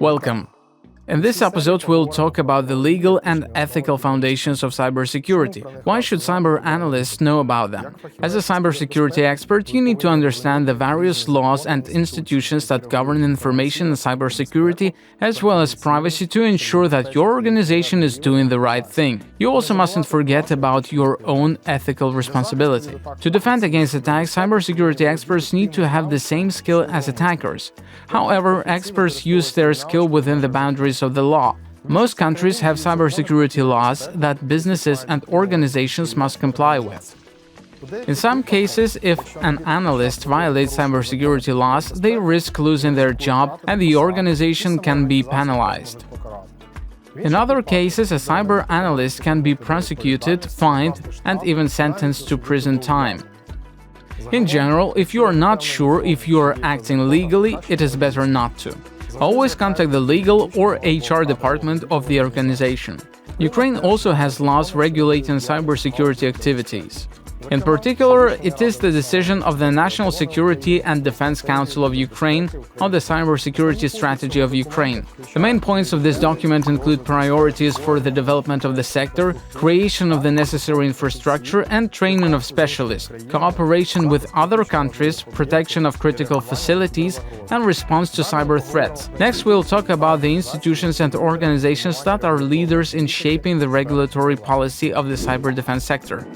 Welcome. In this episode, we'll talk about the legal and ethical foundations of cybersecurity. Why should cyber analysts know about them? As a cybersecurity expert, you need to understand the various laws and institutions that govern information and cybersecurity, as well as privacy, to ensure that your organization is doing the right thing. You also mustn't forget about your own ethical responsibility. To defend against attacks, cybersecurity experts need to have the same skill as attackers. However, experts use their skill within the boundaries of the law. Most countries have cybersecurity laws that businesses and organizations must comply with. In some cases, if an analyst violates cybersecurity laws, they risk losing their job and the organization can be penalized. In other cases, a cyber analyst can be prosecuted, fined, and even sentenced to prison time. In general, if you are not sure if you are acting legally, it is better not to. Always contact the legal or HR department of the organization. Ukraine also has laws regulating cybersecurity activities. In particular, it is the decision of the National Security and Defense Council of Ukraine on the cybersecurity strategy of Ukraine. The main points of this document include priorities for the development of the sector, creation of the necessary infrastructure and training of specialists, cooperation with other countries, protection of critical facilities, and response to cyber threats. Next, we'll talk about the institutions and organizations that are leaders in shaping the regulatory policy of the cyber defense sector.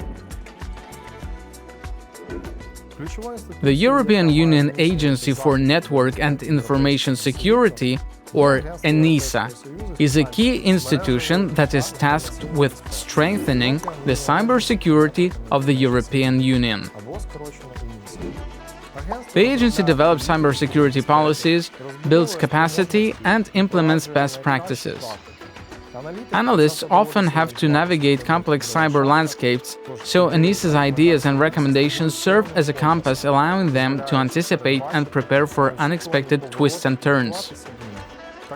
The European Union Agency for Network and Information Security, or ENISA, is a key institution that is tasked with strengthening the cybersecurity of the European Union. The agency develops cybersecurity policies, builds capacity, and implements best practices. Analysts often have to navigate complex cyber landscapes, so ENISA's ideas and recommendations serve as a compass, allowing them to anticipate and prepare for unexpected twists and turns.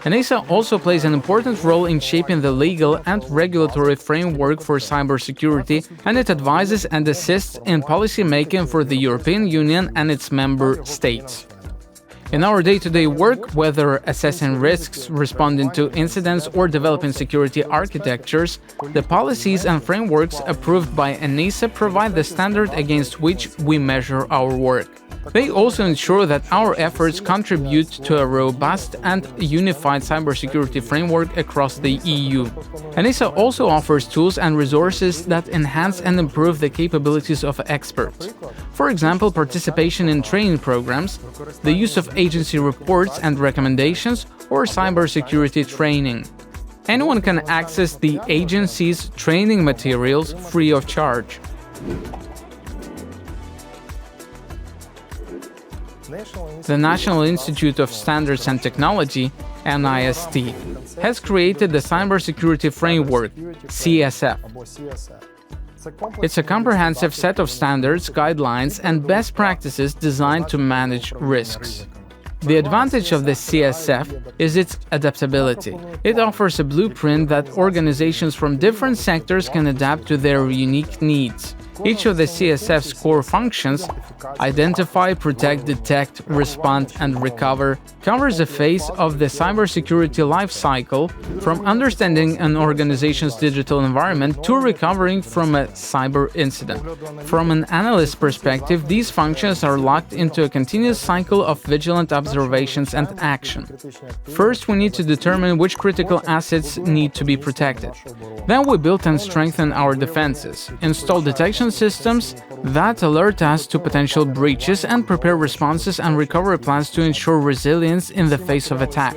ENISA also plays an important role in shaping the legal and regulatory framework for cybersecurity, and it advises and assists in policy making for the European Union and its member states. In our day-to-day work, whether assessing risks, responding to incidents, or developing security architectures, the policies and frameworks approved by ENISA provide the standard against which we measure our work. They also ensure that our efforts contribute to a robust and unified cybersecurity framework across the EU. ENISA also offers tools and resources that enhance and improve the capabilities of experts. For example, participation in training programs, the use of agency reports and recommendations, or cybersecurity training. Anyone can access the agency's training materials free of charge. The National Institute of Standards and Technology, NIST, has created the Cybersecurity Framework, CSF. It's a comprehensive set of standards, guidelines, and best practices designed to manage risks. The advantage of the CSF is its adaptability. It offers a blueprint that organizations from different sectors can adapt to their unique needs. Each of the CSF's core functions – identify, protect, detect, respond, and recover – covers a phase of the cybersecurity life cycle, from understanding an organization's digital environment to recovering from a cyber incident. From an analyst's perspective, these functions are locked into a continuous cycle of vigilant observations and action. First, we need to determine which critical assets need to be protected. Then we build and strengthen our defenses, install detection systems that alert us to potential breaches, and prepare responses and recovery plans to ensure resilience in the face of attack.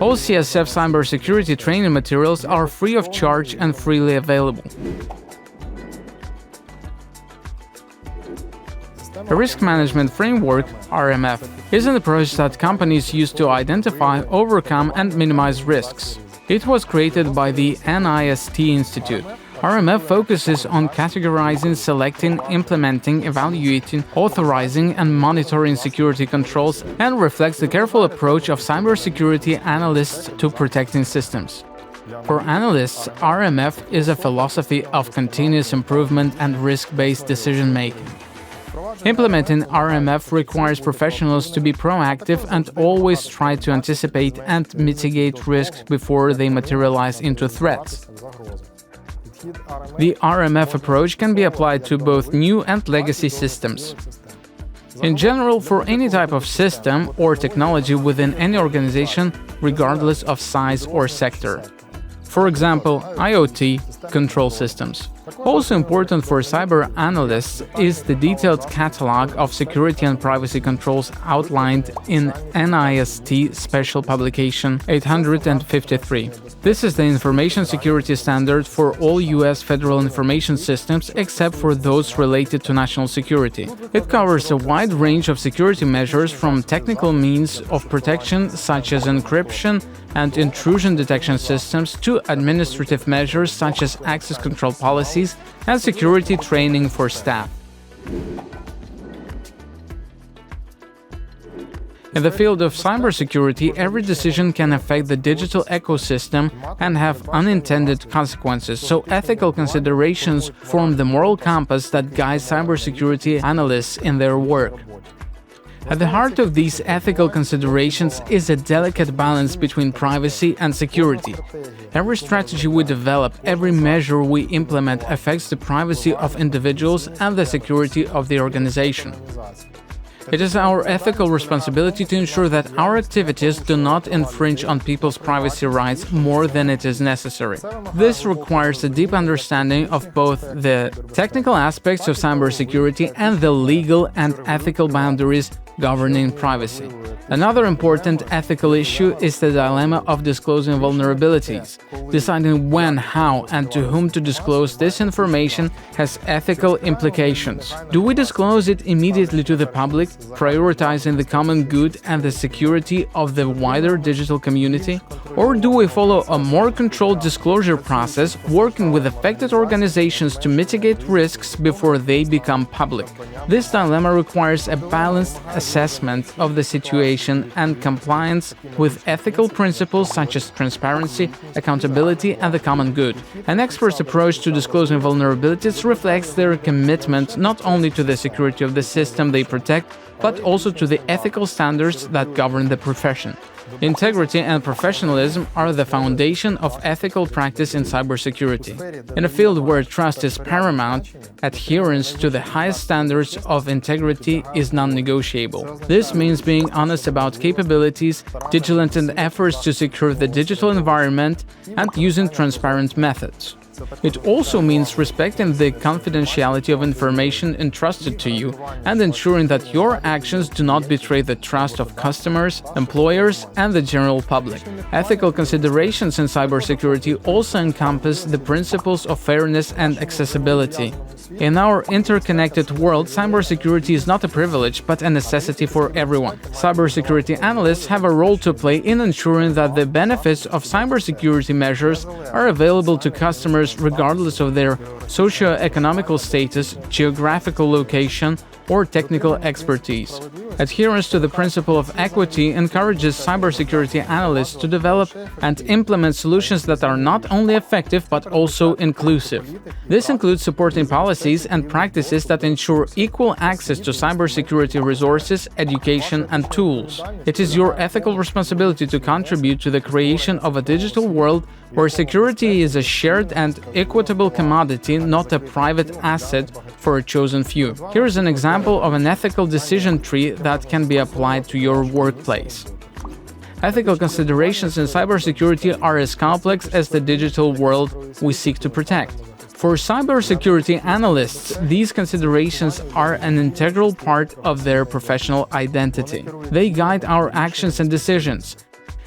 All CSF cybersecurity training materials are free of charge and freely available. A risk management framework, RMF, is an approach that companies use to identify, overcome, and minimize risks. It was created by the NIST Institute. RMF focuses on categorizing, selecting, implementing, evaluating, authorizing, and monitoring security controls, and reflects the careful approach of cybersecurity analysts to protecting systems. For analysts, RMF is a philosophy of continuous improvement and risk-based decision-making. Implementing RMF requires professionals to be proactive and always try to anticipate and mitigate risks before they materialize into threats. The RMF approach can be applied to both new and legacy systems. In general, for any type of system or technology within any organization, regardless of size or sector. For example, IoT control systems. Also important for cyber analysts is the detailed catalog of security and privacy controls outlined in NIST Special Publication 853. This is the information security standard for all U.S. federal information systems except for those related to national security. It covers a wide range of security measures from technical means of protection such as encryption and intrusion detection systems to administrative measures such as access control policies and security training for staff. In the field of cybersecurity, every decision can affect the digital ecosystem and have unintended consequences, so ethical considerations form the moral compass that guides cybersecurity analysts in their work. At the heart of these ethical considerations is a delicate balance between privacy and security. Every strategy we develop, every measure we implement affects the privacy of individuals and the security of the organization. It is our ethical responsibility to ensure that our activities do not infringe on people's privacy rights more than it is necessary. This requires a deep understanding of both the technical aspects of cybersecurity and the legal and ethical boundaries governing privacy. Another important ethical issue is the dilemma of disclosing vulnerabilities. Deciding when, how, and to whom to disclose this information has ethical implications. Do we disclose it immediately to the public, prioritizing the common good and the security of the wider digital community? Or do we follow a more controlled disclosure process, working with affected organizations to mitigate risks before they become public? This dilemma requires a balanced assessment of the situation and compliance with ethical principles such as transparency, accountability, and the common good. An expert's approach to disclosing vulnerabilities reflects their commitment not only to the security of the system they protect, but also to the ethical standards that govern the profession. Integrity and professionalism are the foundation of ethical practice in cybersecurity. In a field where trust is paramount, adherence to the highest standards of integrity is non-negotiable. This means being honest about capabilities, vigilant in efforts to secure the digital environment, and using transparent methods. It also means respecting the confidentiality of information entrusted to you and ensuring that your actions do not betray the trust of customers, employers, and the general public. Ethical considerations in cybersecurity also encompass the principles of fairness and accessibility. In our interconnected world, cybersecurity is not a privilege, but a necessity for everyone. Cybersecurity analysts have a role to play in ensuring that the benefits of cybersecurity measures are available to customers regardless of their socio-economical status, geographical location, or technical expertise. Adherence to the principle of equity encourages cybersecurity analysts to develop and implement solutions that are not only effective but also inclusive. This includes supporting policies and practices that ensure equal access to cybersecurity resources, education, and tools. It is your ethical responsibility to contribute to the creation of a digital world where security is a shared and equitable commodity, not a private asset for a chosen few. Here is an example of an ethical decision tree that can be applied to your workplace. Ethical considerations in cybersecurity are as complex as the digital world we seek to protect. For cybersecurity analysts, these considerations are an integral part of their professional identity. They guide our actions and decisions.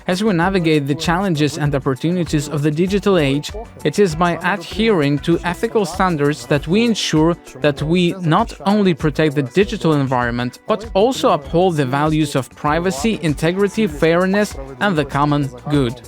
As we navigate the challenges and opportunities of the digital age, it is by adhering to ethical standards that we ensure that we not only protect the digital environment, but also uphold the values of privacy, integrity, fairness, and the common good.